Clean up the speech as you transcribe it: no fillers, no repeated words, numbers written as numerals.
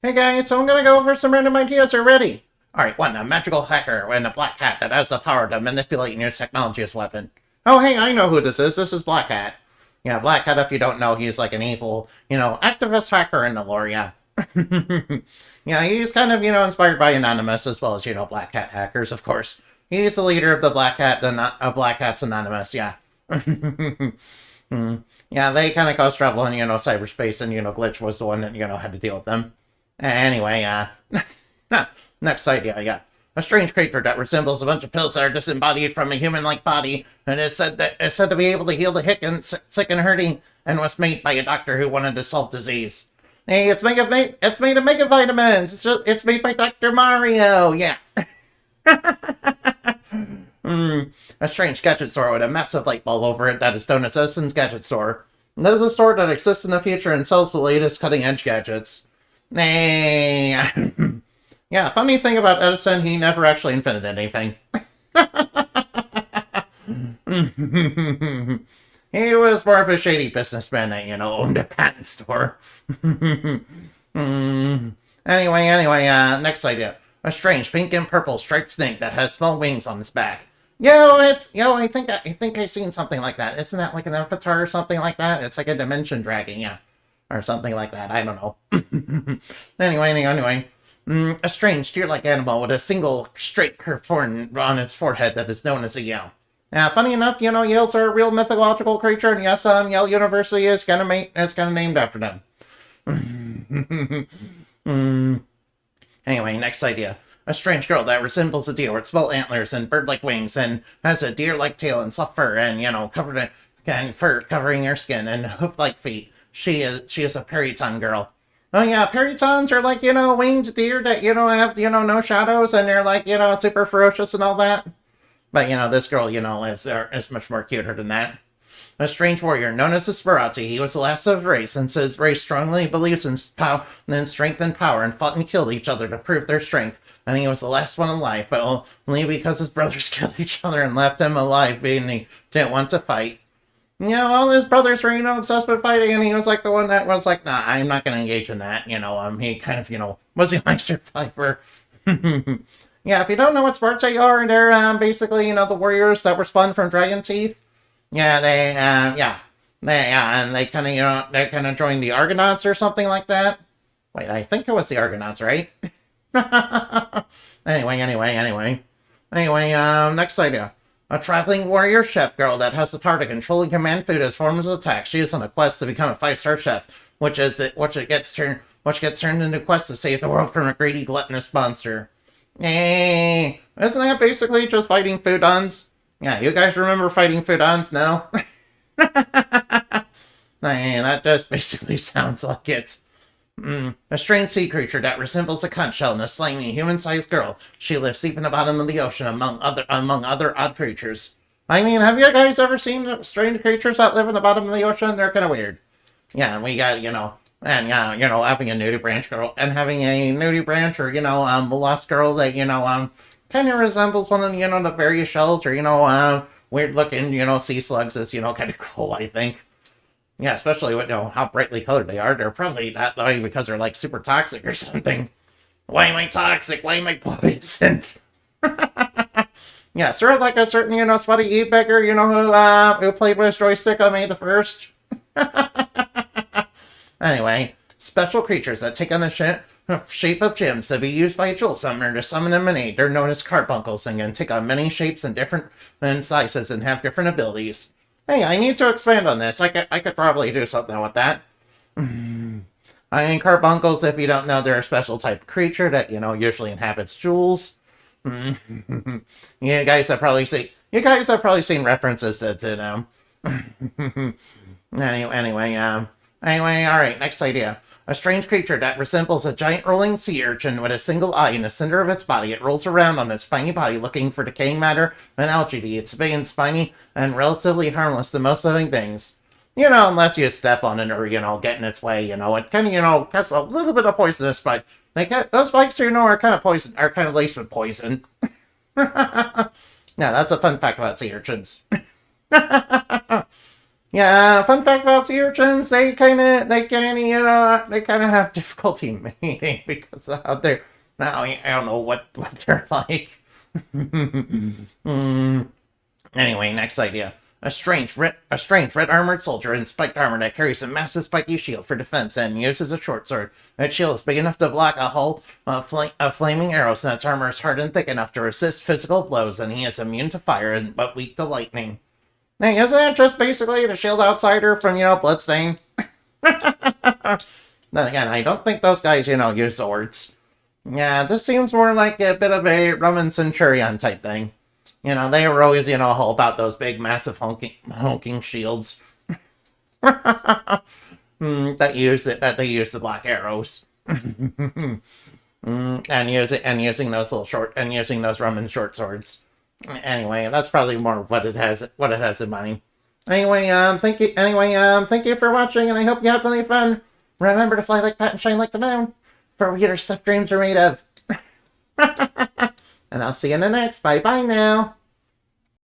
Hey guys, so I'm gonna go over some random ideas. Are ready? Alright, 1. A magical hacker and a black cat that has the power to manipulate and use technology as a weapon. Oh, hey, I know who this is. This is Black Hat. Yeah, Black Hat, if you don't know, he's like an evil, activist hacker in the lore, yeah. Yeah, he's kind of, inspired by Anonymous as well as, Black Hat hackers, of course. He's the leader of the Black Hat, Black Hat's Anonymous, yeah. Yeah, they kind of caused trouble in, cyberspace, and, Glitch was the one that, had to deal with them. Anyway, next idea, yeah. A strange creature that resembles a bunch of pills that are disembodied from a human-like body, and is said to be able to heal the sick and hurting, and was made by a doctor who wanted to solve disease. Hey, it's made of mega vitamins. It's made by Dr. Mario. Yeah. A strange gadget store with a massive light bulb over it that is known as Edison's Gadget Store. This is a store that exists in the future and sells the latest cutting-edge gadgets. Hey. Yeah, funny thing about Edison, he never actually invented anything. He was more of a shady businessman that, owned a patent store. Anyway, next idea. A strange pink and purple striped snake that has small wings on its back. I think I've seen something like that. Isn't that like an avatar or something like that? It's like a dimension dragon, yeah. Or something like that, I don't know. Anyway. A strange deer-like animal with a single straight curved horn on its forehead that is known as a yell. Funny enough, Yales are a real mythological creature, and yes, Yale University is kind of named after them. Anyway, next idea. A strange girl that resembles a deer with small antlers and bird-like wings, and has a deer-like tail and soft fur, and fur covering her skin, and hoof-like feet. She is a periton girl. Oh yeah, peritons are like, winged deer that, have, no shadows, and they're like, super ferocious and all that. But, this girl, is much more cuter than that. A strange warrior known as the Sperati. He was the last of his race, and his race strongly believes in strength and power, and fought and killed each other to prove their strength. And he was the last one alive, but only because his brothers killed each other and left him alive, being he didn't want to fight. All his brothers were, obsessed with fighting, and he was like the one that was like, nah, I'm not going to engage in that. He kind of, was the only survivor. Yeah, if you don't know what Spartai are, they're basically, the warriors that were spun from dragon teeth. Yeah, and they kind of, they kind of joined the Argonauts or something like that. Wait, I think it was the Argonauts, right? Anyway, next idea. A traveling warrior chef girl that has the power to control and command food as forms of attack. She is on a quest to become a 5-star chef, which gets turned into a quest to save the world from a greedy, gluttonous monster. Hey, isn't that basically just fighting foodons? Yeah, you guys remember fighting foodons? No? Hey, that just basically sounds like it. A strange sea creature that resembles a conch shell and a slimy, human-sized girl. She lives deep in the bottom of the ocean among other odd creatures. I mean, have you guys ever seen strange creatures that live in the bottom of the ocean? They're kind of weird. Yeah, we got, having a nudie branch girl, and having a nudie branch or, mollusk girl that, kind of resembles one of, the various shells or, weird-looking, sea slugs is, kind of cool, I think. Yeah, especially with, how brightly colored they are. They're probably that way because they're, like, super toxic or something. Why am I toxic? Why am I poisoned? Yeah, sort of like a certain, sweaty e-beggar, who played with his joystick on May the 1st. Anyway, special creatures that take on the shape of gems to be used by a jewel summoner to summon and emanate. They're known as Carbunles and can take on many shapes and different sizes and have different abilities. Hey, I need to expand on this. I could probably do something with that. Carbunles, if you don't know, they're a special type of creature that, usually inhabits jewels. You guys have probably seen references to them. Anyway, alright, next idea. A strange creature that resembles a giant rolling sea urchin with a single eye in the center of its body. It rolls around on its spiny body looking for decaying matter and algae. It's big and spiny and relatively harmless to most living things. Unless you step on it or, get in its way, it kind of, has a little bit of poisonous, but those spikes, are kind of laced with poison. Yeah, that's a fun fact about sea urchins. Yeah, fun fact about sea urchins, they kind of have difficulty mating because of how they're, now, I don't know what they're like. Anyway, next idea. A strange red armored soldier in spiked armor that carries a massive spiky shield for defense and uses a short sword. That shield is big enough to block a hull of flaming arrows, and its armor is hard and thick enough to resist physical blows, and he is immune to fire but weak to lightning. Hey, isn't that just basically the shield outsider from, Bloodstain? Then again, I don't think those guys, use swords. Yeah, this seems more like a bit of a Roman centurion type thing. They were always, all about those big, massive honking shields that they used to block arrows. Using those using those Roman short swords. Anyway, that's probably more what it has in mind. Anyway, thank you for watching, and I hope you had plenty of fun. Remember to fly like Pat and shine like the moon, for weirder stuff dreams are made of. And I'll see you in the next. Bye bye now.